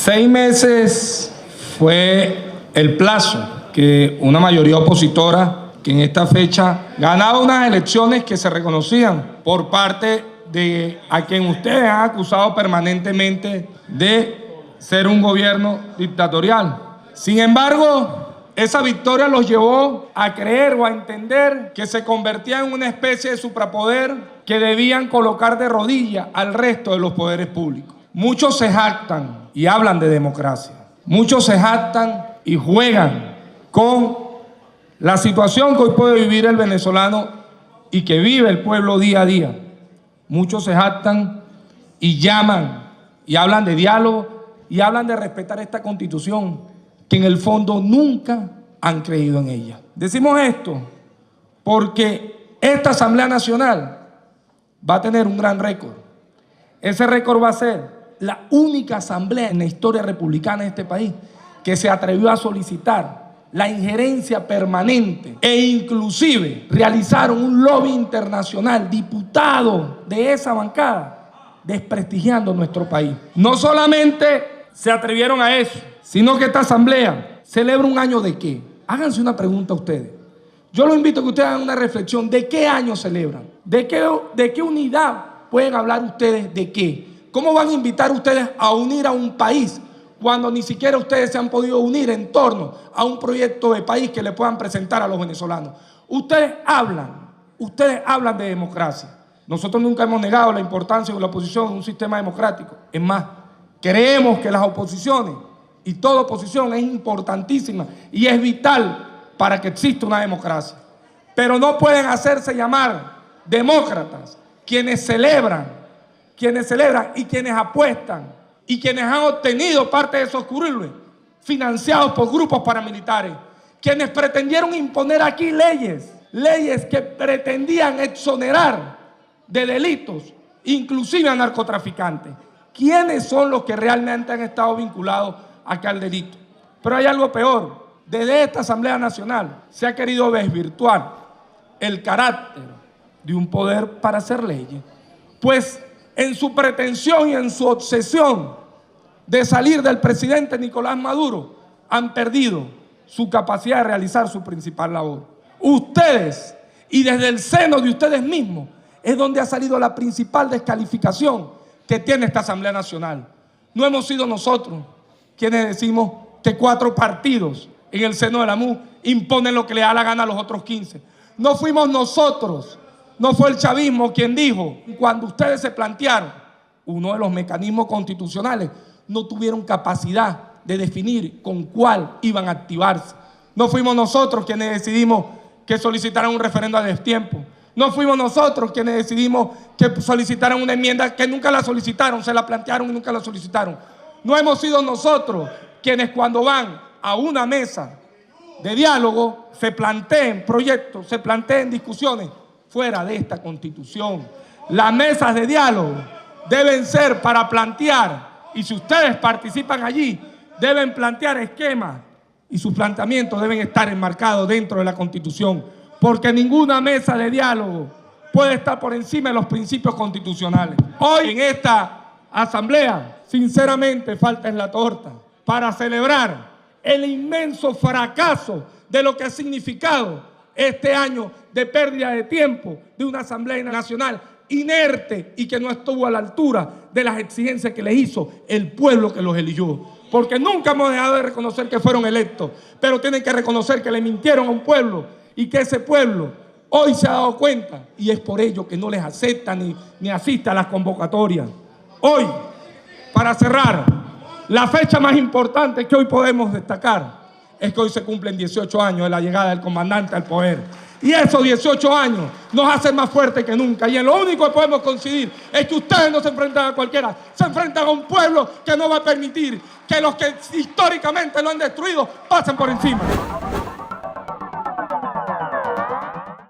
6 meses fue el plazo que una mayoría opositora, que en esta fecha ganaba unas elecciones que se reconocían por parte de a quien ustedes han acusado permanentemente de ser un gobierno dictatorial. Sin embargo, esa victoria los llevó a creer o a entender que se convertían en una especie de suprapoder que debían colocar de rodillas al resto de los poderes públicos. Muchos se jactan y hablan de democracia. Muchos se jactan y juegan con la situación que hoy puede vivir el venezolano y que vive el pueblo día a día. Muchos se jactan y llaman y hablan de diálogo y hablan de respetar esta Constitución, que en el fondo nunca han creído en ella. Decimos esto porque esta Asamblea Nacional va a tener un gran récord. Ese récord va a ser la única asamblea en la historia republicana de este país que se atrevió a solicitar la injerencia permanente e inclusive realizaron un lobby internacional, diputados de esa bancada, desprestigiando nuestro país. No solamente se atrevieron a eso, sino que esta asamblea celebra un año ¿de qué? Háganse una pregunta ustedes. Yo los invito a que ustedes hagan una reflexión. ¿De qué año celebran? ¿De qué unidad pueden hablar ustedes? ¿De qué? ¿Cómo van a invitar ustedes a unir a un país cuando ni siquiera ustedes se han podido unir en torno a un proyecto de país que le puedan presentar a los venezolanos? Ustedes hablan de democracia. Nosotros nunca hemos negado la importancia de la oposición en un sistema democrático. Es más, creemos que las oposiciones y toda oposición es importantísima y es vital para que exista una democracia. Pero no pueden hacerse llamar demócratas quienes celebran y quienes apuestan y quienes han obtenido parte de esos currículos financiados por grupos paramilitares, quienes pretendieron imponer aquí leyes que pretendían exonerar de delitos, inclusive a narcotraficantes. ¿Quiénes son los que realmente han estado vinculados acá al delito? Pero hay algo peor. Desde esta Asamblea Nacional se ha querido desvirtuar el carácter de un poder para hacer leyes. Pues en su pretensión y en su obsesión de salir del presidente Nicolás Maduro, han perdido su capacidad de realizar su principal labor. Ustedes, y desde el seno de ustedes mismos, es donde ha salido la principal descalificación que tiene esta Asamblea Nacional. No hemos sido nosotros quienes decimos que 4 partidos en el seno de la MU imponen lo que le da la gana a los otros 15. No fuimos nosotros, no fue el chavismo quien dijo, cuando ustedes se plantearon uno de los mecanismos constitucionales, no tuvieron capacidad de definir con cuál iban a activarse. No fuimos nosotros quienes decidimos que solicitaran un referendo a destiempo. No fuimos nosotros quienes decidimos que solicitaran una enmienda que nunca la solicitaron, se la plantearon y nunca la solicitaron. No hemos sido nosotros quienes cuando van a una mesa de diálogo se planteen proyectos, se planteen discusiones fuera de esta Constitución. Las mesas de diálogo deben ser para plantear, y si ustedes participan allí, deben plantear esquemas y sus planteamientos deben estar enmarcados dentro de la Constitución, porque ninguna mesa de diálogo puede estar por encima de los principios constitucionales. Hoy en esta asamblea, sinceramente, falta en la torta para celebrar el inmenso fracaso de lo que ha significado este año de pérdida de tiempo de una Asamblea Nacional inerte y que no estuvo a la altura de las exigencias que les hizo el pueblo que los eligió. Porque nunca hemos dejado de reconocer que fueron electos, pero tienen que reconocer que le mintieron a un pueblo y que ese pueblo hoy se ha dado cuenta y es por ello que no les acepta ni asiste a las convocatorias. Hoy, para cerrar, la fecha más importante que hoy podemos destacar es que hoy se cumplen 18 años de la llegada del comandante al poder. Y esos 18 años nos hacen más fuertes que nunca. Y en lo único que podemos coincidir es que ustedes no se enfrentan a cualquiera. Se enfrentan a un pueblo que no va a permitir que los que históricamente lo han destruido pasen por encima.